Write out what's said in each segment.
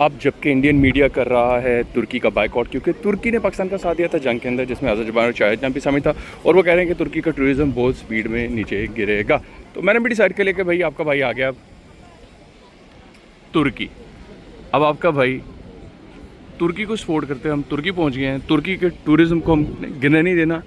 अब जबकि Indian media कर रहा है तुर्की का बायकॉट, क्योंकि तुर्की ने पाकिस्तान का साथ दिया था जंग के अंदर, जिसमें अज़रबैजान और चाइना भी शामिल था, और वो कह रहे हैं कि तुर्की का टूरिज़्म बहुत स्पीड में नीचे गिरेगा। तो मैंने भी डिसाइड कर लिया कि भाई आपका भाई आ गया तुर्की। अब आपका भाई तुर्की को सपोर्ट करते हैं, हम तुर्की पहुंच गए हैं, तुर्की के टूरिज़्म को हम गिरने नहीं देना।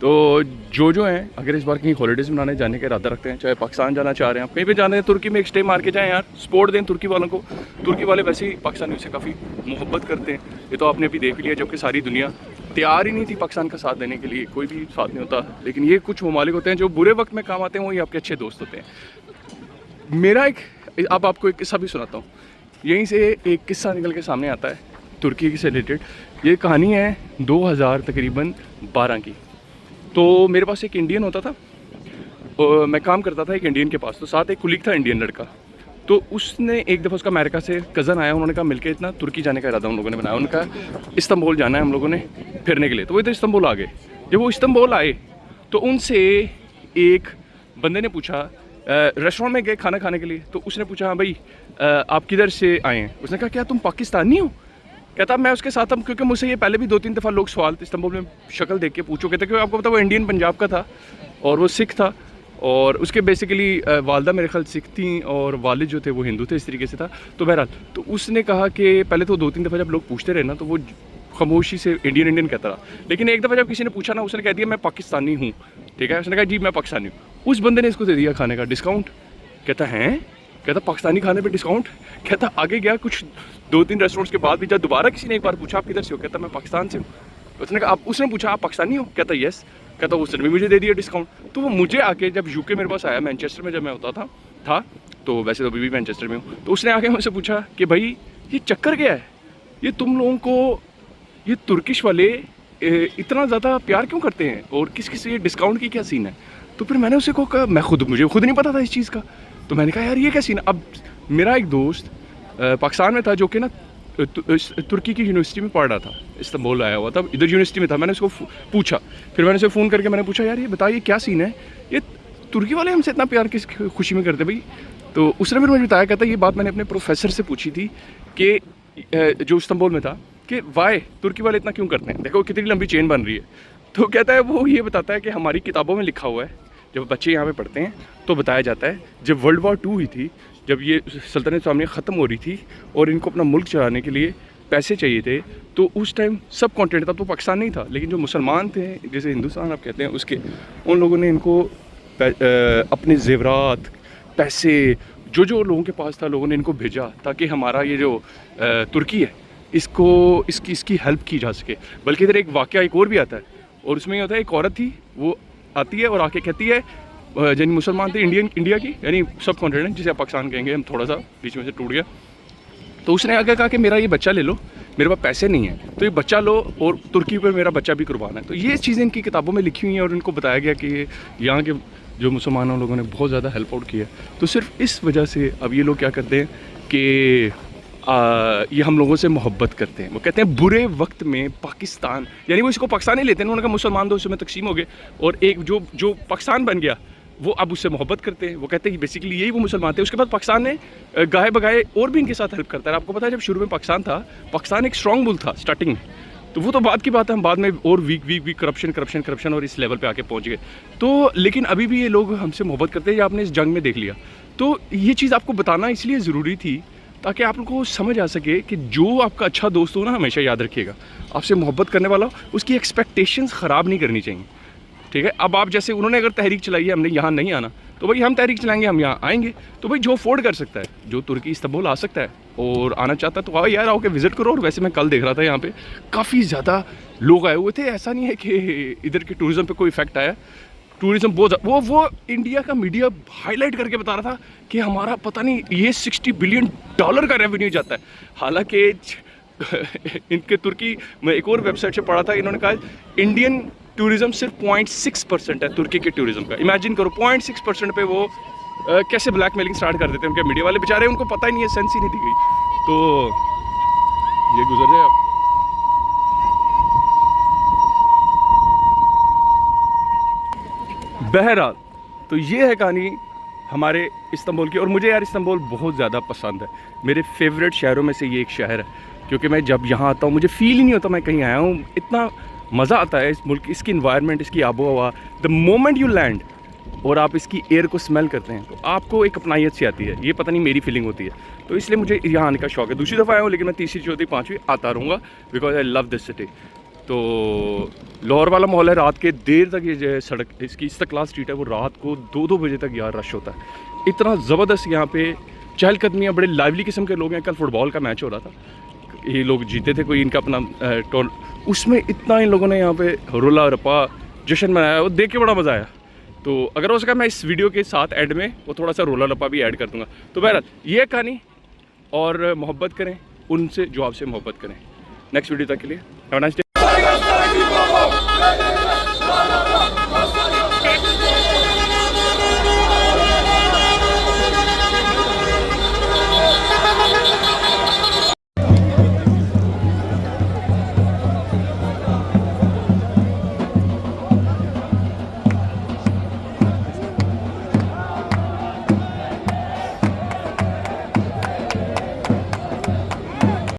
तो जो हैं अगर इस बार कहीं हॉलीडेज़ मनाने जाने का इरादा रखते हैं, चाहे पाकिस्तान जाना चाह रहे हैं, आप कहीं पे जाना है, तुर्की में एक स्टे मार के जाएं यार, सपोर्ट दें तुर्की वालों को। तुर्की वाले वैसे ही पाकिस्तानियों से काफ़ी मोहब्बत करते हैं, ये तो आपने अभी देख लिया, जबकि सारी दुनिया तैयार ही नहीं थी पाकिस्तान का साथ देने के लिए, कोई भी साथ नहीं होता। लेकिन ये कुछ ममालिक होते हैं जो बुरे वक्त में काम आते हैं, वही आपके अच्छे दोस्त होते हैं। मेरा अब आपको एक किस्सा भी सुनाता हूँ, यहीं से एक किस्सा निकल के सामने आता है तुर्की से रिलेटेड। ये कहानी है 2000 तकरीबन 12 की। तो मेरे पास एक इंडियन होता था, और मैं काम करता था एक इंडियन के पास, तो साथ एक कुलीग था इंडियन लड़का। तो उसने एक दफ़ा, उसका अमेरिका से कज़न आया, उन्होंने कहा मिलके इतना तुर्की जाने का इरादा उन लोगों ने बनाया, उनका इस्तांबुल जाना है हम लोगों ने फिरने के लिए। तो वो इधर इस्तांबुल आ गए। जब वो इस्तांबुल आए तो उनसे एक बंदे ने पूछा, रेस्टोरेंट में गए खाना खाने के लिए, तो उसने पूछा हाँ भाई आप किधर से आए हैं। उसने कहा क्या तुम पाकिस्तानी हो? कहता मैं उसके साथ, हम क्योंकि मुझसे ये पहले भी 2-3 दफ़ा लोग सवाल इस्तांबुल में शक्ल देख के पूछो, कहते क्योंकि आपको पता वो इंडियन पंजाब का था और वो सिख था, और उसके बेसिकली वालदा मेरे ख्याल सिख थी और वालिद जो थे वो हिंदू थे, इस तरीके से था। तो बहरहाल तो उसने कहा कि पहले तो 2-3 दफ़ा जब लोग पूछते रहे ना, तो वो खामोशी से इंडियन कहता रहा। लेकिन एक दफ़ा जब किसी ने पूछा ना, उसने कह दिया मैं पाकिस्तानी हूँ, ठीक है। उसने कहा जी मैं पाकिस्तानी हूँ। उस बंदे ने इसको दे दिया खाने का डिस्काउंट। कहता है, कहता पाकिस्तानी खाने पे डिस्काउंट। कहता आगे गया, कुछ 2-3 रेस्टोरेंट्स के बाद भी जब दोबारा किसी ने एक बार पूछा आप किधर से हो, कहता मैं पाकिस्तान से हूँ। उसने कहा उसने पूछा आप पाकिस्तानी हो? कहता यस। कहता उसने भी मुझे दे दिया डिस्काउंट। तो वो मुझे आके जब यूके मेरे पास आया, मैनचेस्टर में जब मैं होता था तो वैसे तो अभी भी मैनचेस्टर में हूँ, तो उसने आके मुझसे पूछा कि भाई ये चक्कर क्या है, ये तुम लोगों को ये तुर्किश वाले इतना ज़्यादा प्यार क्यों करते हैं, और किस किस ये डिस्काउंट की क्या सीन है? तो फिर मैंने उसे को कहा, मुझे खुद नहीं पता था इस चीज़ का। तो मैंने कहा यार ये क्या सीन है। अब मेरा एक दोस्त पाकिस्तान में था जो कि ना तुर्की की यूनिवर्सिटी में पढ़ रहा था, इस्तांबुल आया हुआ था, इधर यूनिवर्सिटी में था। मैंने उसको पूछा, फिर मैंने उसे फ़ोन करके मैंने पूछा यार ये बताइए क्या सीन है, ये तुर्की वाले हमसे इतना प्यार किस खुशी में करते भाई? तो उसने फिर मुझे बताया, कहता ये बात मैंने अपने प्रोफेसर से पूछी थी कि जो इस्तांबुल में था, कि वाई तुर्की वाले इतना क्यों करते हैं, देखो कितनी लंबी चेन बन रही है। तो कहता है वो ये बताता है कि हमारी किताबों में लिखा हुआ है, जब बच्चे यहाँ पे पढ़ते हैं तो बताया जाता है जब वर्ल्ड वॉर 2 हुई थी, जब ये सल्तनत इस्लामिया ख़त्म हो रही थी और इनको अपना मुल्क चलाने के लिए पैसे चाहिए थे, तो उस टाइम सब कॉन्टिनेंट था, तो पाकिस्तान नहीं था, लेकिन जो मुसलमान थे जैसे हिंदुस्तान आप कहते हैं उसके, उन लोगों ने इनको अपने जेवरात पैसे जो लोगों के पास था, लोगों ने इनको भेजा ताकि हमारा ये जो तुर्की है इसकी हेल्प की जा सके। बल्कि इधर एक वाक़या एक और भी आता है, और उसमें ये होता है एक औरत थी, वो आती है और आके कहती है, यानी मुसलमान थे इंडिया की, यानी सब कॉन्टिनेंट जिसे आप पाकिस्तान कहेंगे, हम थोड़ा सा बीच में से टूट गया। तो उसने आगे कहा कि मेरा ये बच्चा ले लो, मेरे पास पैसे नहीं है, तो ये बच्चा लो और तुर्की पर मेरा बच्चा भी कुर्बान है। तो ये चीज़ें इनकी किताबों में लिखी हुई हैं, और इनको बताया गया कि यहाँ के जो मुसलमानों लोगों ने बहुत ज़्यादा हेल्प आउट किया। तो सिर्फ इस वजह से अब ये लोग क्या करते हैं कि ये हम लोगों से मोहब्बत करते हैं। वो कहते हैं बुरे वक्त में पाकिस्तान, यानी वो इसको पाकिस्तान ही लेते हैं, उन्होंने कहा मुसलमान दोस्तों में तकसीम हो गए, और एक जो पाकिस्तान बन गया वो अब उससे मोहब्बत करते हैं। वो कहते हैं कि बेसिकली यही वो मुसलमान थे। उसके बाद पाकिस्तान ने गाहे बगाए और भी इनके साथ हेल्प करता है। आपको पता है जब शुरू में पाकिस्तान था, पाकिस्तान एक स्ट्रॉन्ग बुल था स्टार्टिंग में, तो वो तो बात की बात है, हम बाद में और वीक करप्शन और इस लेवल पे आके पहुंच गए। तो लेकिन अभी भी ये लोग हमसे मोहब्बत करते हैं, ये आपने इस जंग में देख लिया। तो ये चीज़ आपको बताना इसलिए ज़रूरी थी ताकि आप लोगों को समझ आ सके कि जो आपका अच्छा दोस्त हो ना, हमेशा याद रखिएगा, आपसे मोहब्बत करने वाला हो, उसकी एक्सपेक्टेशंस ख़राब नहीं करनी चाहिए, ठीक है। अब आप जैसे उन्होंने अगर तहरीक चलाई है हमने यहाँ नहीं आना, तो भाई हम तहरीक चलाएंगे, हम यहाँ आएंगे। तो भाई जो अफोर्ड कर सकता है, जो तुर्की इस्तांबुल आ सकता है और आना चाहता है, तो आओ यार, आओ के विज़िट करो। और वैसे मैं कल देख रहा था यहाँ पे काफ़ी ज़्यादा लोग आए हुए थे, ऐसा नहीं है कि इधर के टूरिज़्म पे कोई इफेक्ट आया। टूरिज़्म बहुत वो इंडिया का मीडिया हाईलाइट करके बता रहा था कि हमारा पता नहीं ये $60 बिलियन का रेवेन्यू जाता है। हालांकि इनके तुर्की में एक और वेबसाइट से पढ़ा था, इन्होंने कहा इंडियन टूरिज़्म सिर्फ 0.6% है तुर्की के टूरिज़्म का। इमेजिन करो 0.6% पे वो कैसे ब्लैकमेलिंग स्टार्ट कर देते हैं। उनके मीडिया वाले बेचारे, उनको पता ही नहीं है, सेंस ही नहीं दी गई। तो ये गुजर जाए आप। बहरहाल तो ये है कहानी हमारे इस्तांबुल की। और मुझे यार इस्तांबुल बहुत ज़्यादा पसंद है, मेरे फेवरेट शहरों में से ये एक शहर है, क्योंकि मैं जब यहाँ आता हूँ मुझे फ़ील ही नहीं होता मैं कहीं आया हूँ। इतना मज़ा आता है इस मुल्क, इसकी इन्वायरमेंट, इसकी आबो हवा। द मोमेंट यू लैंड और आप इसकी एयर को स्मेल करते हैं तो आपको एक अपनाइत सी आती है। ये पता नहीं मेरी फीलिंग होती है, तो इसलिए मुझे यहाँ आने का शौक है। दूसरी दफ़ा आया हूँ, लेकिन मैं तीसरी चौथी पाँचवीं आता रहूँगा, because I love this city. तो लाहौर वाला माहौल है, रात के देर तक ये जो है सड़क, इसकी इस्तकलाल स्ट्रीट है, वो रात को 2-2 बजे तक यार रश होता है। इतना ज़बरदस्त यहाँ पे चहलकदमियाँ, बड़े लाइवली किस्म के लोग हैं। कल फुटबॉल का मैच हो रहा था, ये लोग जीते थे, कोई इनका अपना टोल, उसमें इतना इन लोगों ने यहाँ पे रोला रपा जश्न मनाया, वो देख के बड़ा मज़ा आया। तो अगर हो सका मैं इस वीडियो के साथ एंड में वो थोड़ा सा रोला रपा भी ऐड कर दूँगा। तो बहरहाल ये कहानी, और मोहब्बत करें उनसे जो आपसे मोहब्बत करें। नेक्स्ट वीडियो तक के लिए हैव अ नाइस डे।